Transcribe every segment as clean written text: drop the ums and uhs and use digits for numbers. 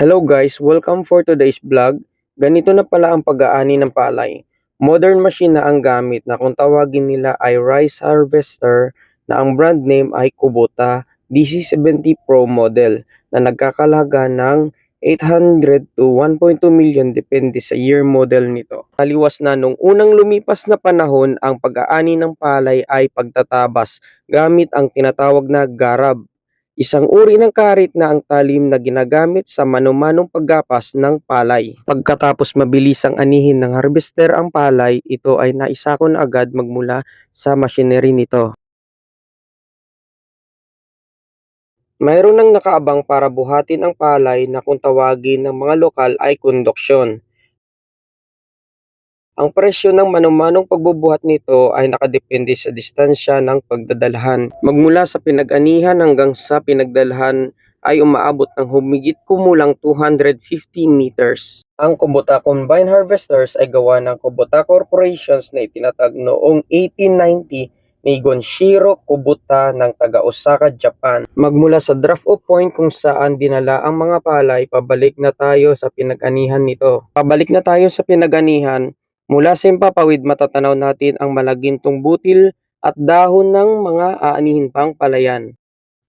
Hello guys, welcome for today's vlog. Ganito na pala ang pag-aani ng palay. Modern machine na ang gamit na kung tawagin nila ay rice harvester na ang brand name ay Kubota DC70 Pro model na nagkakalaga ng 800 to 1.2 million depende sa year model nito. Taliwas na nung unang lumipas na panahon, ang pag-aani ng palay ay pagtatabas gamit ang tinatawag na garab. Isang uri ng karit na ang talim na ginagamit sa mano-manong paggapas ng palay. Pagkatapos mabilis ang anihin ng harvester ang palay, ito ay naisako na agad magmula sa machinery nito. Mayroon nang nakaabang para buhatin ang palay na kung tawagin ng mga lokal ay konduksyon. Ang presyo ng mano-manong pagbubuhat nito ay nakadepende sa distansya ng pagdadalhan. Magmula sa pinag-anihan hanggang sa pinagdalhan ay umaabot ng humigit kumulang 250 meters. Ang Kubota Combine Harvesters ay gawa ng Kubota Corporations na itinatag noong 1890 ni Gonshiro Kubota ng taga Osaka, Japan. Magmula sa drop-off point kung saan dinala ang mga palay, pabalik na tayo sa pinag-anihan nito. Pabalik na tayo sa pinag-anihan. Mula sa himpapawid, matatanaw natin ang malagintong butil at dahon ng mga aanihin pang palayan.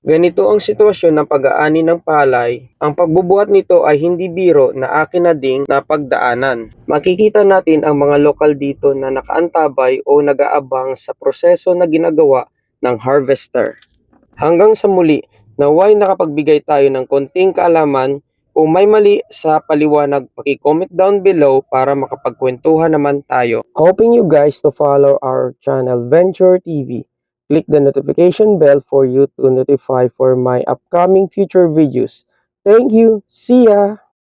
Ganito ang sitwasyon ng pag-aani ng palay. Ang pagbubuhat nito ay hindi biro na akin na ding napagdaanan. Makikita natin ang mga lokal dito na nakaantabay o nag-aabang sa proseso na ginagawa ng harvester. Hanggang sa muli, naway nakapagbigay tayo ng konting kaalaman. Kung may mali sa paliwanag, paki-comment down below para makapagkwentuhan naman tayo. Hoping you guys to follow our channel Venture TV. Click the notification bell for you to notify for my upcoming future videos. Thank you. See ya!